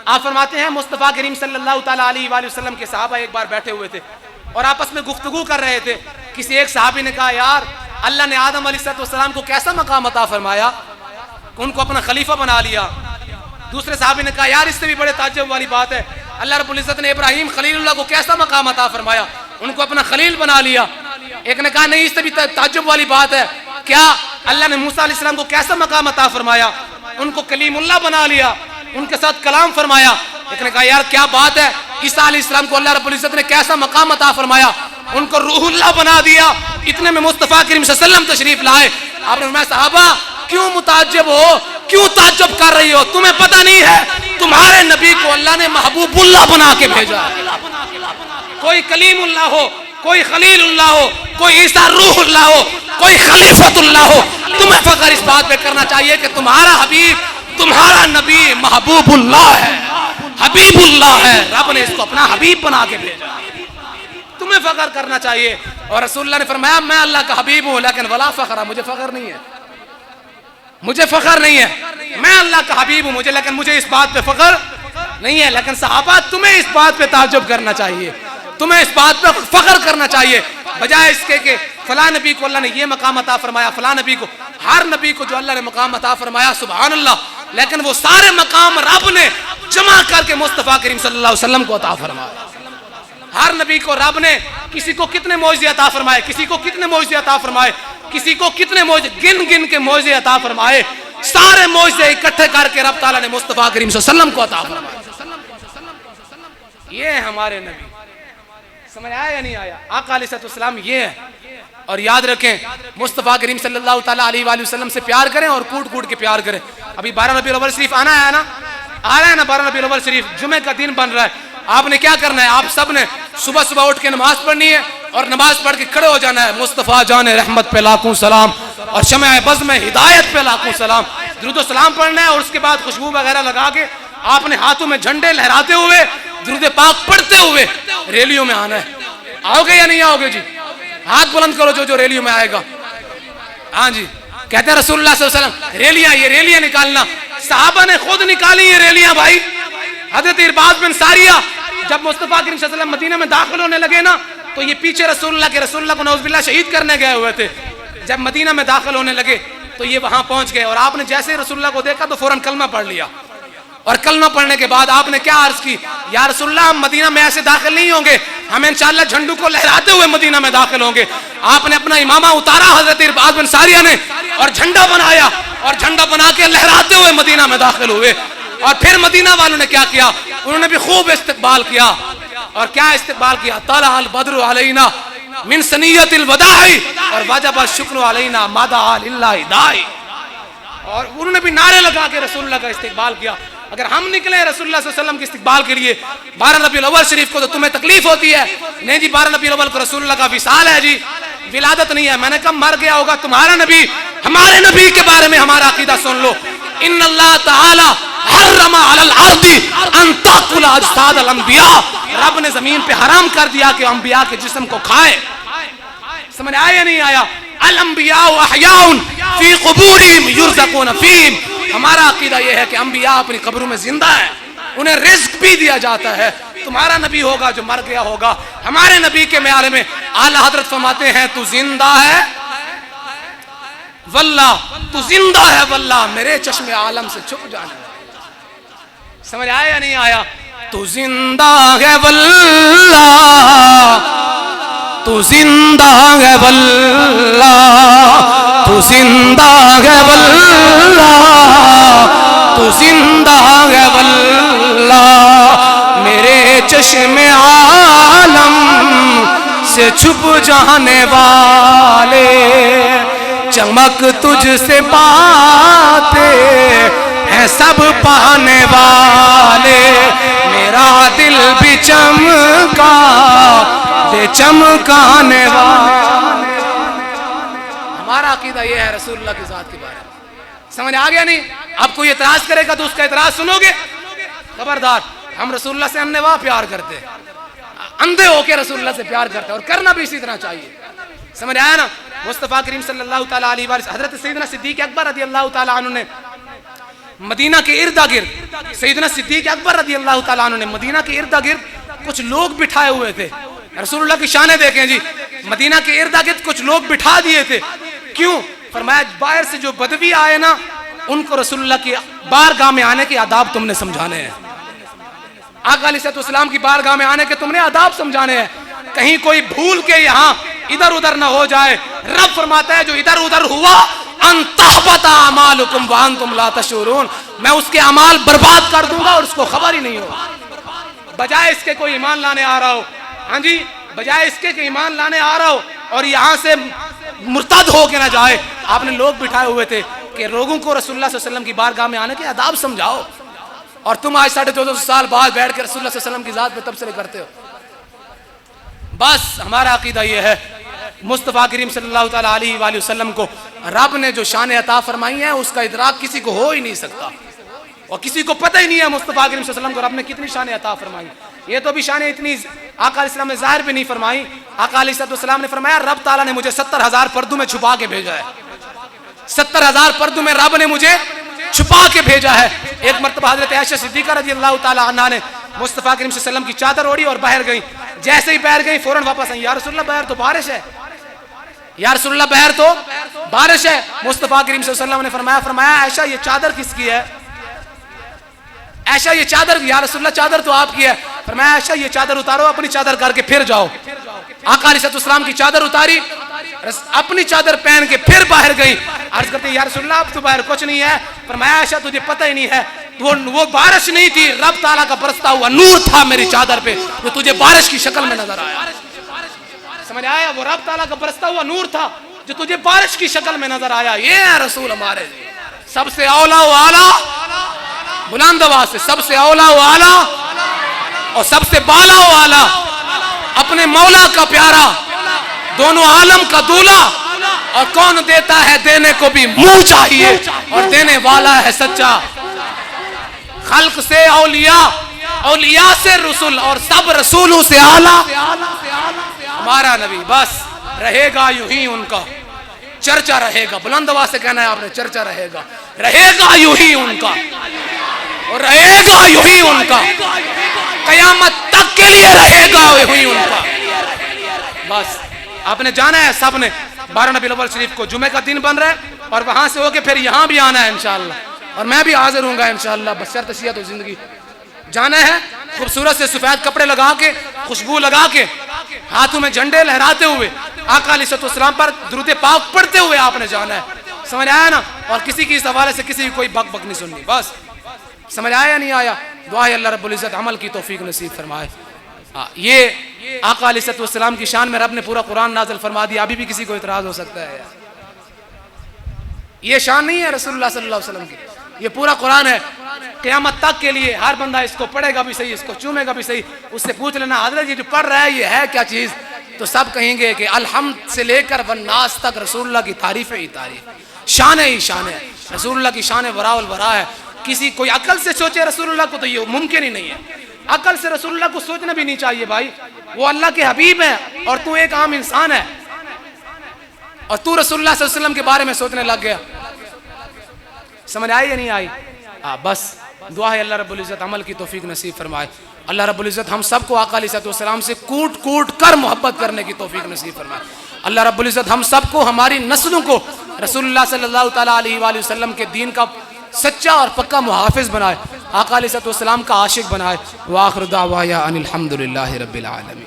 आप फरमाते हैं मुस्तफ़ा करीम सल्लल्लाहु ताला अलैहि वसल्लम के सहाबा एक बार बैठे हुए थे और आपस में गुफ्तगू कर रहे थे। किसी एक सहाबी ने कहा, यार अल्लाह ने आदम अलैहिस्सलाम को कैसा मकाम अता फरमाया, उनको अपना खलीफा बना लिया। दूसरे सहाबी ने कहा, यार इससे भी बड़े ताज्जुब वाली बात है, अल्लाह रब्बुल इज़्ज़त ने इब्राहीम खलीलुल्लाह को कैसा मकाम अता फरमाया, उनको अपना खलील बना लिया। एक ने कहा, नहीं इससे भी ताज्जुब वाली बात है, क्या अल्लाह ने मूसा अलैहिस्सलाम को कैसा मकाम अता फरमाया, उनको कलीमुल्लाह बना लिया, उनके साथ कलाम फरमाया। एक ने कहा, यार क्या बात है, ईसा अलैहिस्सलाम को अल्लाह रब्बुल इज़्ज़त ने कैसा मकाम अता फरमाया, उनको रूहुल्लाह बना दिया। इतने में मुस्तफ़ा करीम सल्लल्लाहु अलैहि वसल्लम तशरीफ लाए। आपने फरमाया, सहाबा क्यों मुताज्जब हो, क्यों ताज्जुब कर रही हो, तुम्हें पता नहीं है तुम्हारे नबी को अल्लाह ने महबूबुल्लाह बना के भेजा है। कोई कलीमुल्लाह हो, कोई खलीलुल्लाह हो, कोई ईसा रूहुल्लाह हो, कोई खलीफतुल्लाह हो, तुम्हें फख्र इस बात पे करना चाहिए कि तुम्हारा हबीब, तुम्हारा नबी महबूबुल्लाह है, हबीबुल्लाह है। रब ने इसको अपना हबीब बना के भेजा, तुम्हें फख्र करना चाहिए। और रसूलुल्लाह ने फरमाया, मैं अल्लाह का हबीब हूँ, लेकिन वला फख्र, मुझे फख्र नहीं है, मुझे फख्र नहीं है। मैं अल्लाह का हबीब हूँ मुझे, लेकिन मुझे इस बात पे फख्र नहीं है। लेकिन सहाबा तुम्हें इस बात पे ताज्जुब करना चाहिए, तुम्हें इस बात पे फख्र करना चाहिए, बजाय इसके कि फलां नबी को अल्लाह ने ये मकाम अता फरमाया, फलां नबी को। हर नबी को जो अल्लाह ने मकाम अता फरमाया, सुभान अल्लाह, लेकिन वो सारे मकाम रब ने जमा करके मुस्तफ़ा करीम सल्लल्लाहु अलैहि वसल्लम को अता फरमाया। हर नबी को रब ने किसी को कितने मौज़े अता फरमाए, किसी को कितने मौज़े अता फरमाए, किसी को कितने मौज़े, गिन गिन के मौज़े अता फरमाए। सारे मौज़े इकट्ठे करके रब ताला ने मुस्तफ़ा करीम सल्लल्लाहु अलैहि वसल्लम को अता फरमाया। ये हमारे नबी, समझ आया या नहीं आया? आका अलैहिस्सलाम ये है। और याद रखें, मुस्तफ़ा करीम सल्लल्लाहु ताला अलैहि वसल्लम से प्यार करें और कूट कूट के प्यार करें। अभी 12 रबीउल अव्वल शरीफ आना है ना, आ रहा है ना, 12 रबीउल अव्वल शरीफ जुमे का दिन बन रहा है। आपने क्या करना है, आप सब ने सुबह सुबह उठ के नमाज पढ़नी है और नमाज पढ़ के खड़े हो जाना है। मुस्तफ़ा जाने रहमत पे लाखों सलाम और शम्अ बज़्म में हिदायत पे लाखों सलाम, दुरूद सलाम पढ़ना है। और उसके बाद खुशबू वगैरह लगा के आपने हाथों में झंडे लहराते हुए, दुरूद पाक पढ़ते हुए रैलियों में आना है। आओगे या नहीं आओगे जी? हाथ बुलंद करो जो जो रैलियों में आएगा। हाँ जी, कहते हैं रसूलुल्लाह सल्लल्लाहु अलैहि वसल्लम, रैलियां, ये रैलियां निकालना, सहाबा ने खुद निकाली ये रैलियां भाई। हज़रत इरबाद बिन सारिया जब मुस्तफ़ा करीम सल्लल्लाहु अलैहि वसल्लम मदीना में दाखिल होने लगे ना, तो ये पीछे रसूलुल्लाह को नौज़ुबिल्लाह शहीद करने गए हुए थे। जब मदीना में दाखिल होने लगे तो ये वहां पहुंच गए और आपने जैसे रसूलुल्लाह को देखा तो फौरन कलमा पढ़ लिया। और कलमा पढ़ने के बाद आपने क्या अर्ज की, या रसूलुल्लाह हम मदीना में ऐसे दाखिल नहीं होंगे, हम इंशाअल्लाह झंडू को लहराते हुए मदीना में दाखिल होंगे। आपने अपना इमामा उतारा हज़रत इरबाद बिन सारिया ने और झंडा बनाया और झंडा बना के लहराते हुए मदीना में दाखिल हुए। और फिर मदीना वालों ने क्या किया, उन्होंने भी खूब इस्तकबाल किया। और क्या इस्तकबाल किया, तला अल बद्रु अलैना मिन सनियतिल वदाई और वजब शुक्र अलैना मादा लिल्लाहि दाई। और उन्होंने भी नारे लगा के रसूलुल्लाह का इस्तकबाल किया। अगर हम निकले रसूलुल्लाह सल्लल्लाहु अलैहि वसल्लम के इस्तकबाल के लिए 12 रबीउल अव्वल शरीफ को, तो तुम्हें तकलीफ होती है, नहीं जी 12 रबीउल अव्वल को रसूलुल्लाह का विसाल है जी, विलादत नहीं है। मैंने कब मर गया होगा तुम्हारा नबी, हमारे नबी के बारे में हमारा अकीदा सुन लो। इन्नल्लाह तआला हर्रमा अलल अर्दी अन ताकुल अजसाद अल अंबिया, रब ने जमीन पे हराम कर दिया कि अंबिया के जिस्म को खाए। समझ आया या नहीं आया? अल अंबिया अहयाउन फी कुबूरिहिम युरज़क़ून फीहिम, हमारा अकीदा यह है कि अंबिया अपनी कब्रों में जिंदा है, उन्हें रिज़्क़ भी दिया जाता है। तुम्हारा नबी होगा जो मर गया होगा, हमारे नबी के म्यारे में आला हज़रत फरमाते हैं, तू जिंदा है वल्लाह, तू जिंदा है वल्लाह, मेरे चश्मे आलम से छुप जाना। समझ आया या नहीं आया? तू जिंदा है वल्लाह, तू जिंदा है वल्लाह, तू जिंदा है वल्लाह, तू जिंदा है वल्लाह, मेरे चश्मे आलम से छुप जाने वाले, चमक तुझसे पाते हैं सब पाने वाले, मेरा दिल भी चमका दे चमकाने वाले। हमारा अकीदा यह है रसूलुल्लाह की जात के बारे में। समझ आ गया नहीं? अब कोई एतराज करेगा तो उसका एतराज सुनोगे, खबरदार। हम रसूलुल्लाह से अन्नेवाह प्यार करते हैं, अंधे होके रसूलुल्लाह से प्यार करते हैं, और करना भी इसी तरह चाहिए। समझ आया ना? मुस्तफ़ा करीम सल्लल्लाहु ताला अलैहि वसल्लम, हज़रत सैयदना सिद्दीक़ अकबर रज़ियल्लाहु ताला अन्हु ने मदीना के इर्दा गिर्द सैयदना सिद्दीक अकबर रज़ी अल्लाह ताला अन्हु ने मदीना के इर्दा गिर्द कुछ लोग बिठाए हुए थे। रसूलुल्लाह की शाने देखें जी, मदीना के इर्दा गिर्द कुछ लोग बिठा दिए थे। क्यों? फरमाया बाहर से जो बदवी आए ना, उनको रसूलुल्लाह की बारगाह में आने के आदाब तुमने समझाने हैं। आका अलैहिस्सलाम की बारगाह में आने के तुमने आदाब समझाने हैं। कहीं कोई भूल के यहाँ इधर उधर ना हो जाए। रब फरमाता है जो इधर उधर हुआ अंतहबता अमालुकुम व अंतुम ला तशऊरून, मैं उसके अमाल बर्बाद कर दूंगा और उसको खबर ही नहीं होगा। बजाय इसके कोई ईमान लाने आ रहा हो, हाँ जी, बजाय इसके कि ईमान लाने आ रहा हो और यहाँ से मुर्तद हो के ना जाए, आपने लोग बिठाए हुए थे कि लोगों को रसूलुल्लाह सल्लल्लाहु अलैहि वसल्लम की बारगाह में आने के आदाब समझाओ। और तुम आज 1450 साल बाद बैठ के रसूलुल्लाह सल्लल्लाहु अलैहि वसल्लम की जात पे तबसरे करते हो। बस हमारा अकीदा ये है, मुस्तफ़ा करीम सल्लल्लाहु ताला अलैहि वसल्लम को रब ने जो शान अता फरमाई है उसका इदराक किसी को हो ही नहीं सकता और किसी को पता ही नहीं है मुस्तफ़ा करीम सल्लल्लाहु अलैहि वसल्लम को रब ने कितनी शान अता फरमाई। ये तो भी शान इतनी आका अलैहिस्सलाम ने जाहिर पे नहीं फरमाई। आका अलैहिस्सलाम ने फरमाया रब ताला ने मुझे 70,000 पर्दों में छुपा के भेजा है। 70,000 पर्दों में रब ने मुझे छुपा के भेजा है। एक मरतबा हज़रत आयशा सिद्दीक़ा रज़ी अल्लाह ताला अन्हा ने मुस्तफ़ा करीम सल्लल्लाहु अलैहि वसल्लम की चादर ओढ़ी और बाहर गई। जैसे ही बाहर गई फौरन वापस आई, या रसूलल्लाह बाहर तो बारिश है, या रसूलल्लाह बाहर तो बारिश है। मुस्तफ़ा करीम सल्लल्लाहु अलैहि वसल्लम ने फरमाया आयशा ये चादर किसकी है? आयशा ये चादर, या रसूलल्लाह चादर तो आपकी है। फरमाया आयशा ये चादर उतारो, अपनी चादर करके फिर जाओ। आका अलैहिस्सलाम की चादर उतारी, अपनी चादर पहन के फिर बाहर गई। अर्ज करते या रसूलल्लाह अब तो बाहर कुछ नहीं है। फरमाया आयशा तुझे पता ही नहीं है, वो बारिश नहीं थी, रब ताला का बरसता हुआ नूर था मेरी चादर पे जो तुझे बारिश की शक्ल में नजर आया। समझ आया? वो रब ताला का बरसता हुआ नूर था जो तुझे बारिश की शक्ल में नजर आया। ये है रसूल हमारे, सबसे औला व आला, बुलंद आवाज से, सबसे औला व आला और सबसे बाला व आला, अपने मौला का प्यारा, दोनों आलम का दूल्हा। और कौन देता है देने को भी मुंह चाहिए और देने वाला है सच्चा। खल्क से औलिया, औलिया से रसूल और सब रसूलों से आला हमारा नबी। बस रहेगा यूं ही उनका चर्चा रहेगा। बुलंद आवाज से कहना है आपने, चर्चा रहेगा, रहेगा यूं ही उनका और रहेगा यूं ही उनका, कयामत तक के लिए रहेगा यूं ही उनका। बस आपने जाना है, सब ने 12 रबीउल अव्वल शरीफ को जुमे का दिन बन रहा है और वहां से होके फिर यहाँ भी आना है इंशाअल्लाह। और मैं भी हाजिर हूँगा इंशाअल्लाह, बशर्त सियत तो जिंदगी। जाना है खूबसूरत से सफेद कपड़े लगा के, खुशबू लगा के, हाथों में झंडे लहराते हुए, आका अलैहिस्सलाम पर दुरूद पाक पढ़ते हुए आपने जाना है। समझ आया ना? और किसी की इस हवाले से किसी की कोई बक बक नहीं सुननी। बस समझ आया नहीं आया? दुआ है अल्लाह रब्बुल इज्जत अमल की तौफीक नसीब फरमाए। ये आका अलैहिस्सलाम की शान में रब ने पूरा कुरान नाज़िल फरमा दिया। अभी भी किसी को इतराज हो सकता है? ये शान नहीं है रसूलुल्लाह सल्लल्लाहु अलैहि वसल्लम की, ये पूरा कुरान है। क़यामत तक के लिए हर बंदा इसको पढ़ेगा भी सही, इसको चूमेगा भी सही। उससे पूछ लेना हज़रत ये जो पढ़ रहा है ये है क्या चीज़? तो सब कहेंगे कि अलहम्द से लेकर वन्नास तक रसूलुल्लाह की तारीफ़ ही तारीफ़, शान ही शान है। रसूलुल्लाह की शान वराउल वरा है। किसी कोई अकल से सोचे रसूलुल्लाह को तो ये मुमकिन ही नहीं है। अकल से रसूलुल्लाह को सोचना भी नहीं चाहिए भाई। वो अल्लाह के हबीब हैं और तू एक आम इंसान है और तू रसूलुल्लाह सल्लल्लाहु अलैहि वसल्लम के बारे में सोचने लग गया। समझ आई या नहीं आई? बस दुआ है अल्लाह रब्बुल इज्जत अमल की तौफीक नसीब फरमाए। अल्लाह रब्बुल इज्जत हम सबको आका अलैहिस्सलाम से कूट कूट कर मोहब्बत करने की तौफीक नसीब फरमाए। अल्लाह रब्बुल इज्जत हम सबको, हमारी नस्लों को रसूलुल्लाह सल्लल्लाहु ताला अलैहि वसल्लम के दीन का सच्चा और पक्का मुहाफिज बनाए, आका अलैहिस्सलाम का आशिक बनाए। व आखिर दावाया अनिल हम्दुलिल्लाहि रब्बिल आलमीन।